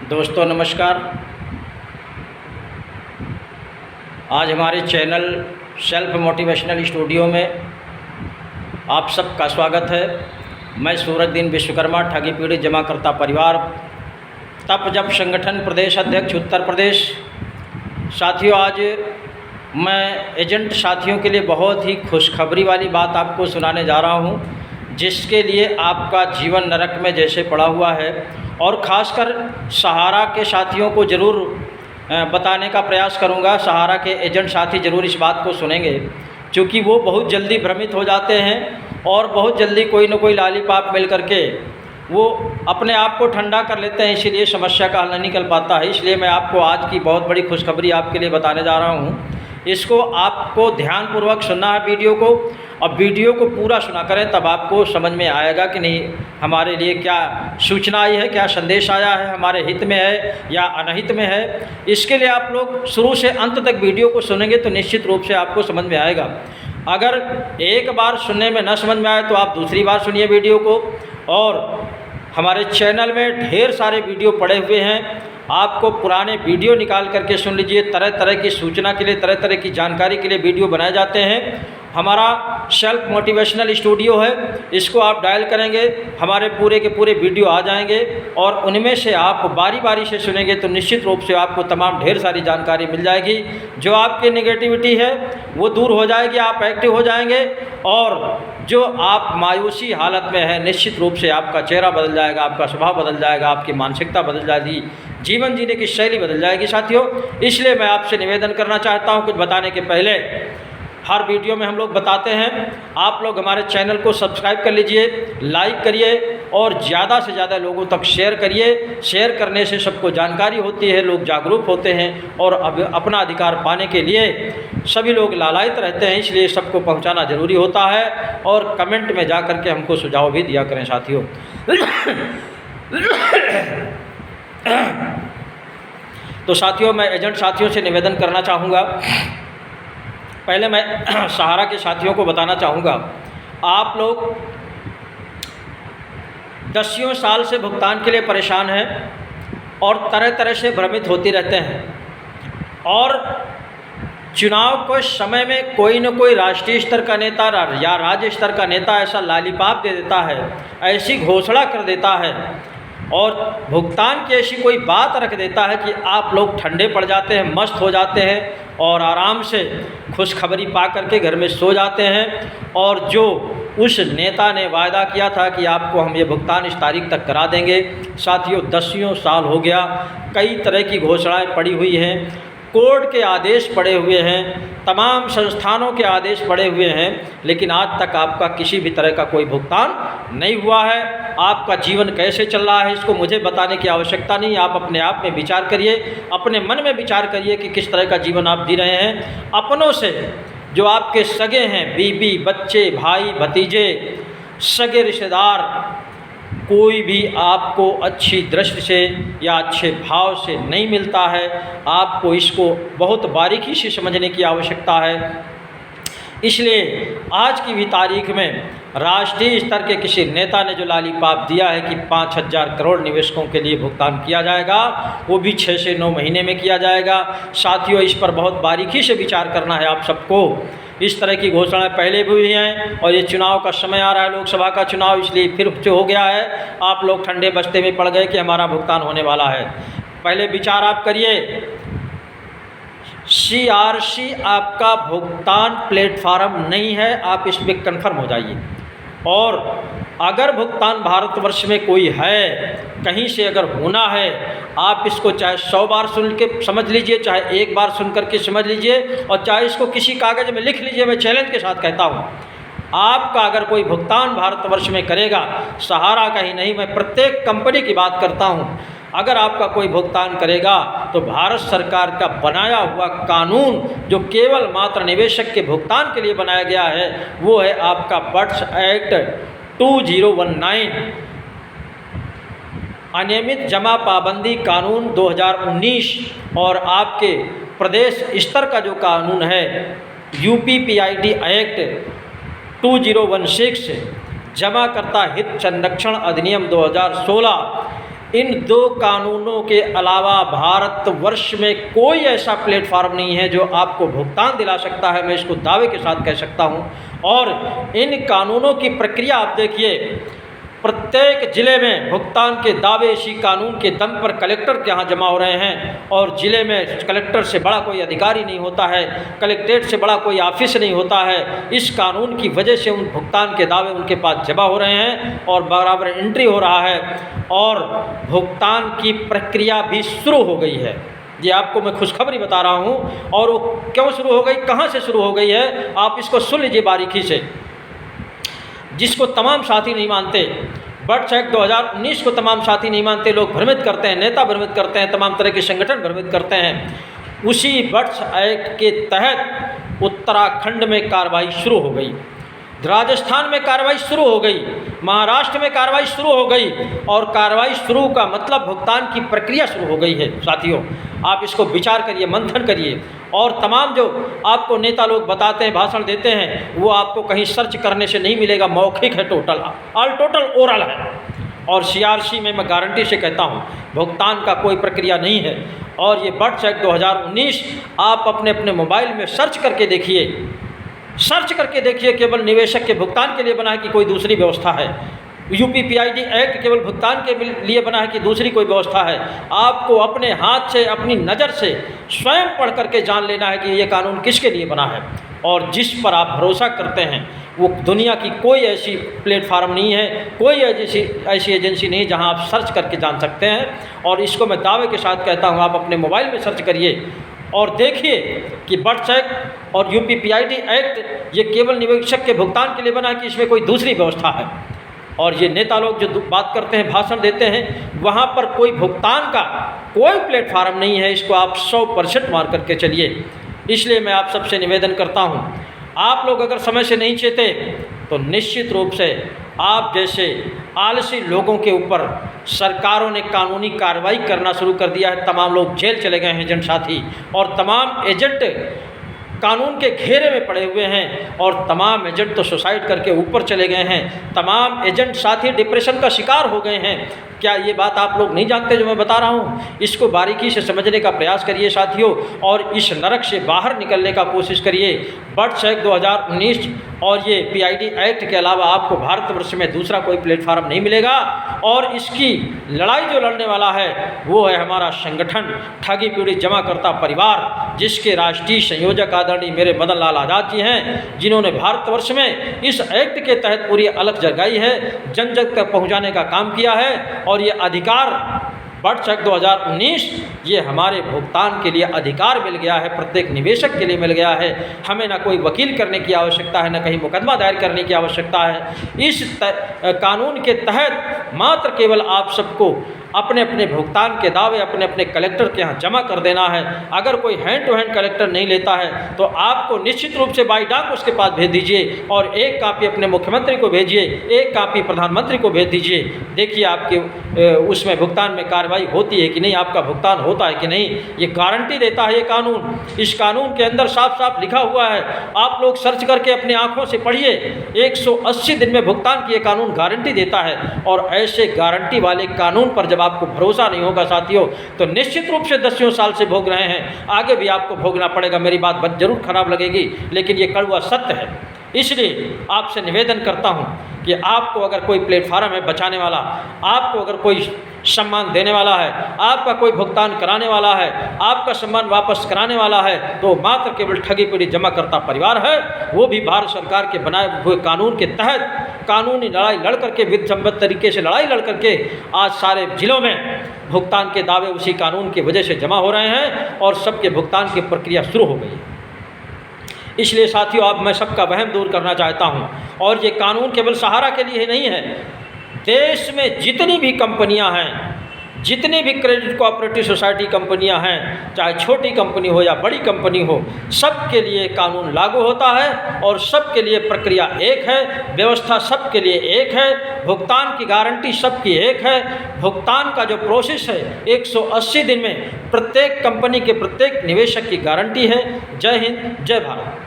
दोस्तों नमस्कार। आज हमारे चैनल सेल्फ मोटिवेशनल स्टूडियो में आप सबका स्वागत है। मैं सूरजदीन विश्वकर्मा, ठगी पीड़ित जमाकर्ता परिवार, तप जप संगठन प्रदेश अध्यक्ष उत्तर प्रदेश। साथियों, आज मैं एजेंट साथियों के लिए बहुत ही खुशखबरी वाली बात आपको सुनाने जा रहा हूं, जिसके लिए आपका जीवन नरक में जैसे पड़ा हुआ है, और ख़ासकर सहारा के साथियों को ज़रूर बताने का प्रयास करूंगा। सहारा के एजेंट साथी ज़रूर इस बात को सुनेंगे, क्योंकि वो बहुत जल्दी भ्रमित हो जाते हैं और बहुत जल्दी कोई न कोई लालीपाप मिल करके वो अपने आप को ठंडा कर लेते हैं, इसीलिए समस्या का हल नहीं निकल पाता है। इसलिए मैं आपको आज की बहुत बड़ी खुशखबरी आपके लिए बताने जा रहा हूँ। इसको आपको ध्यानपूर्वक सुनना है वीडियो को, और वीडियो को पूरा सुना करें, तब आपको समझ में आएगा कि नहीं हमारे लिए क्या सूचना आई है, क्या संदेश आया है, हमारे हित में है या अनहित में है। इसके लिए आप लोग शुरू से अंत तक वीडियो को सुनेंगे तो निश्चित रूप से आपको समझ में आएगा। अगर एक बार सुनने में न समझ में आए तो आप दूसरी बार सुनिए वीडियो को। और हमारे चैनल में ढेर सारे वीडियो पड़े हुए हैं, आपको पुराने वीडियो निकाल करके सुन लीजिए। तरह तरह की सूचना के लिए, तरह तरह की जानकारी के लिए वीडियो बनाए जाते हैं। हमारा सेल्फ मोटिवेशनल स्टूडियो है, इसको आप डायल करेंगे, हमारे पूरे के पूरे वीडियो आ जाएंगे, और उनमें से आप बारी बारी से सुनेंगे तो निश्चित रूप से आपको तमाम ढेर सारी जानकारी मिल जाएगी। जो आपकी नेगेटिविटी है वो दूर हो जाएगी, आप एक्टिव हो जाएंगे, और जो आप मायूसी हालत में है निश्चित रूप से आपका चेहरा बदल जाएगा, आपका स्वभाव बदल जाएगा, आपकी मानसिकता बदल जाएगी, जीवन जीने की शैली बदल जाएगी। साथियों, इसलिए मैं आपसे निवेदन करना चाहता हूं, कुछ बताने के पहले हर वीडियो में हम लोग बताते हैं, आप लोग हमारे चैनल को सब्सक्राइब कर लीजिए, लाइक करिए और ज़्यादा से ज़्यादा लोगों तक शेयर करिए। शेयर करने से सबको जानकारी होती है, लोग जागरूक होते हैं, और अब अपना अधिकार पाने के लिए सभी लोग लालायित रहते हैं, इसलिए सबको पहुंचाना ज़रूरी होता है। और कमेंट में जा कर के हमको सुझाव भी दिया करें साथियों। तो साथियों, मैं एजेंट साथियों से निवेदन करना चाहूँगा। पहले मैं सहारा के साथियों को बताना चाहूँगा, आप लोग 10 साल से भुगतान के लिए परेशान हैं और तरह तरह से भ्रमित होती रहते हैं, और चुनाव के समय में कोई न कोई राष्ट्रीय स्तर का नेता या राज्य स्तर का नेता ऐसा लालीपाप दे देता है, ऐसी घोषणा कर देता है और भुगतान की ऐसी कोई बात रख देता है कि आप लोग ठंडे पड़ जाते हैं, मस्त हो जाते हैं और आराम से खुशखबरी पा करके घर में सो जाते हैं। और जो उस नेता ने वायदा किया था कि आपको हम ये भुगतान इस तारीख तक करा देंगे, साथियों 10 साल हो गया, कई तरह की घोषणाएं पड़ी हुई हैं, कोर्ट के आदेश पड़े हुए हैं, तमाम संस्थानों के आदेश पड़े हुए हैं, लेकिन आज तक आपका किसी भी तरह का कोई भुगतान नहीं हुआ है। आपका जीवन कैसे चल रहा है इसको मुझे बताने की आवश्यकता नहीं, आप अपने आप में विचार करिए, अपने मन में विचार करिए कि किस तरह का जीवन आप जी रहे हैं। अपनों से जो आपके सगे हैं, बीबी, बच्चे, भाई, भतीजे, सगे रिश्तेदार, कोई भी आपको अच्छी दृष्टि से या अच्छे भाव से नहीं मिलता है। आपको इसको बहुत बारीकी से समझने की आवश्यकता है। इसलिए आज की भी तारीख में राष्ट्रीय स्तर के किसी नेता ने जो लालीपाप दिया है कि 5,000 करोड़ निवेशकों के लिए भुगतान किया जाएगा, वो भी 6 से 9 महीने में किया जाएगा। साथियों, इस पर बहुत बारीकी से विचार करना है आप सबको। इस तरह की घोषणाएं पहले भी हुई हैं, और ये चुनाव का समय आ रहा है, लोकसभा का चुनाव, इसलिए फिर जो हो गया है, आप लोग ठंडे बस्ते में पड़ गए कि हमारा भुगतान होने वाला है। पहले विचार आप करिए, CRC आपका भुगतान प्लेटफार्म नहीं है, आप इस पर कन्फर्म हो जाइए। और अगर भुगतान भारतवर्ष में कोई है, कहीं से अगर होना है, आप इसको चाहे 100 बार सुन के समझ लीजिए, चाहे एक बार सुन करके समझ लीजिए, और चाहे इसको किसी कागज़ में लिख लीजिए। मैं चैलेंज के साथ कहता हूँ, आपका अगर कोई भुगतान भारतवर्ष में करेगा, सहारा का ही नहीं, मैं प्रत्येक कंपनी की बात करता हूँ, अगर आपका कोई भुगतान करेगा तो भारत सरकार का बनाया हुआ कानून जो केवल मात्र निवेशक के भुगतान के लिए बनाया गया है, वो है आपका बट्स एक्ट 2019, अनियमित जमा पाबंदी कानून 2019, और आपके प्रदेश स्तर का जो कानून है UPPID एक्ट 2016, जमाकर्ता हित संरक्षण अधिनियम 2016, इन 2 कानूनों के अलावा भारतवर्ष में कोई ऐसा प्लेटफार्म नहीं है जो आपको भुगतान दिला सकता है। मैं इसको दावे के साथ कह सकता हूँ। और इन कानूनों की प्रक्रिया आप देखिए, प्रत्येक ज़िले में भुगतान के दावे इसी कानून के दम पर कलेक्टर के यहाँ जमा हो रहे हैं। और ज़िले में कलेक्टर से बड़ा कोई अधिकारी नहीं होता है, कलेक्ट्रेट से बड़ा कोई ऑफिस नहीं होता है। इस कानून की वजह से उन भुगतान के दावे उनके पास जमा हो रहे हैं और बराबर एंट्री हो रहा है और भुगतान की प्रक्रिया भी शुरू हो गई है। ये आपको मैं खुशखबरी बता रहा हूँ। और वो क्यों शुरू हो गई, कहाँ से शुरू हो गई है, आप इसको सुन लीजिए बारीकी से। जिसको तमाम साथी नहीं मानते, बर्ड्स एक्ट 2019 को तमाम साथी नहीं मानते, लोग भ्रमित करते हैं, नेता भ्रमित करते हैं, तमाम तरह के संगठन भ्रमित करते हैं। उसी बर्ड्स एक्ट के तहत उत्तराखंड में कार्रवाई शुरू हो गई, राजस्थान में कार्रवाई शुरू हो गई, महाराष्ट्र में कार्रवाई शुरू हो गई। और कार्रवाई शुरू का मतलब भुगतान की प्रक्रिया शुरू हो गई है। साथियों, आप इसको विचार करिए, मंथन करिए। और तमाम जो आपको नेता लोग बताते हैं, भाषण देते हैं, वो आपको कहीं सर्च करने से नहीं मिलेगा, मौखिक है, टोटल ओरल है। और CRC में मैं गारंटी से कहता हूँ भुगतान का कोई प्रक्रिया नहीं है। और ये बर्ड्स एक्ट 2019 आप अपने अपने मोबाइल में सर्च करके देखिए, केवल निवेशक के भुगतान के लिए बना है कि कोई दूसरी व्यवस्था है। UPPID एक्ट केवल भुगतान के लिए बना है कि दूसरी कोई व्यवस्था है। आपको अपने हाथ से, अपनी नज़र से स्वयं पढ़ करके जान लेना है कि ये कानून किसके लिए बना है। और जिस पर आप भरोसा करते हैं वो दुनिया की कोई ऐसी प्लेटफार्म नहीं है, कोई ऐसी एजेंसी नहीं है जहां आप सर्च करके जान सकते हैं। और इसको मैं दावे के साथ कहता हूं, आप अपने मोबाइल में सर्च करिए और देखिए कि बर्ड्स एक्ट और UPPID एक्ट ये केवल निवेशक के भुगतान के लिए बना है कि इसमें कोई दूसरी व्यवस्था है। और ये नेता लोग जो बात करते हैं, भाषण देते हैं, वहाँ पर कोई भुगतान का कोई प्लेटफार्म नहीं है। इसको आप 100% मान करके चलिए। इसलिए मैं आप सबसे निवेदन करता हूँ, आप लोग अगर समय से नहीं चेते तो निश्चित रूप से आप जैसे आलसी लोगों के ऊपर सरकारों ने कानूनी कार्रवाई करना शुरू कर दिया है। तमाम लोग जेल चले गए हैं एजेंट साथी, और तमाम एजेंट कानून के घेरे में पड़े हुए हैं, और तमाम एजेंट तो सुसाइड करके ऊपर चले गए हैं। तमाम एजेंट साथी डिप्रेशन का शिकार हो गए हैं। क्या ये बात आप लोग नहीं जानते जो मैं बता रहा हूँ? इसको बारीकी से समझने का प्रयास करिए साथियों, और इस नरक से बाहर निकलने का कोशिश करिए। बर्ड्स एक्ट 2019 और ये PID एक्ट के अलावा आपको भारतवर्ष में दूसरा कोई प्लेटफार्म नहीं मिलेगा। और इसकी लड़ाई जो लड़ने वाला है वो है हमारा संगठन ठगी पीड़ित जमाकर्ता परिवार, जिसके राष्ट्रीय संयोजक आदरणीय मेरे मदन लाल आज़ाद जी हैं, जिन्होंने भारतवर्ष में इस एक्ट के तहत पूरी अलग जगाई है, जन जन तक पहुँचाने का काम किया है। और ये अधिकार बर्ड्स एक्ट 2019 ये हमारे भुगतान के लिए अधिकार मिल गया है, प्रत्येक निवेशक के लिए मिल गया है। हमें ना कोई वकील करने की आवश्यकता है, ना कहीं मुकदमा दायर करने की आवश्यकता है। इस कानून के तहत मात्र केवल आप सबको अपने अपने भुगतान के दावे अपने अपने कलेक्टर के यहाँ जमा कर देना है। अगर कोई हैंड टू हैंड कलेक्टर नहीं लेता है तो आपको निश्चित रूप से बाई डाक उसके पास भेज दीजिए, और एक कापी अपने मुख्यमंत्री को भेजिए, एक कापी प्रधानमंत्री को भेज दीजिए। देखिए आपके उसमें भुगतान में कार्रवाई होती है कि नहीं, आपका भुगतान होता है कि नहीं, ये गारंटी देता है ये कानून। इस कानून के अंदर साफ साफ लिखा हुआ है, आप लोग सर्च करके अपनी आंखों से पढ़िए। 180 दिन में भुगतान की ये कानून गारंटी देता है। और ऐसे गारंटी वाले कानून पर जब आपको भरोसा नहीं होगा साथियों, तो निश्चित रूप से 10 साल से भोग रहे हैं, आगे भी आपको भोगना पड़ेगा। मेरी बात जरूर खराब लगेगी, लेकिन ये कड़वा सत्य है। इसलिए आपसे निवेदन करता हूं कि आपको अगर कोई प्लेटफार्म है बचाने वाला, आपको अगर कोई सम्मान देने वाला है, आपका कोई भुगतान कराने वाला है, आपका सम्मान वापस कराने वाला है, तो मात्र केवल ठगी पीड़ित जमाकर्ता परिवार है। वो भी भारत सरकार के बनाए हुए कानून के तहत कानूनी लड़ाई लड़ करके, विधिसम्मत तरीके से लड़ाई लड़ करके आज सारे जिलों में भुगतान के दावे उसी कानून की वजह से जमा हो रहे हैं, और सबके भुगतान की प्रक्रिया शुरू हो गई। इसलिए साथियों, अब मैं सबका वहम दूर करना चाहता हूं, और ये कानून केवल सहारा के लिए नहीं है। देश में जितनी भी कंपनियां हैं, जितनी भी क्रेडिट कोऑपरेटिव सोसाइटी कंपनियां हैं, चाहे छोटी कंपनी हो या बड़ी कंपनी हो, सबके लिए कानून लागू होता है, और सबके लिए प्रक्रिया एक है, व्यवस्था सबके लिए एक है, भुगतान की गारंटी सबकी एक है। भुगतान का जो प्रोसेस है 180 दिन में प्रत्येक कंपनी के प्रत्येक निवेशक की गारंटी है। जय हिंद, जय भारत।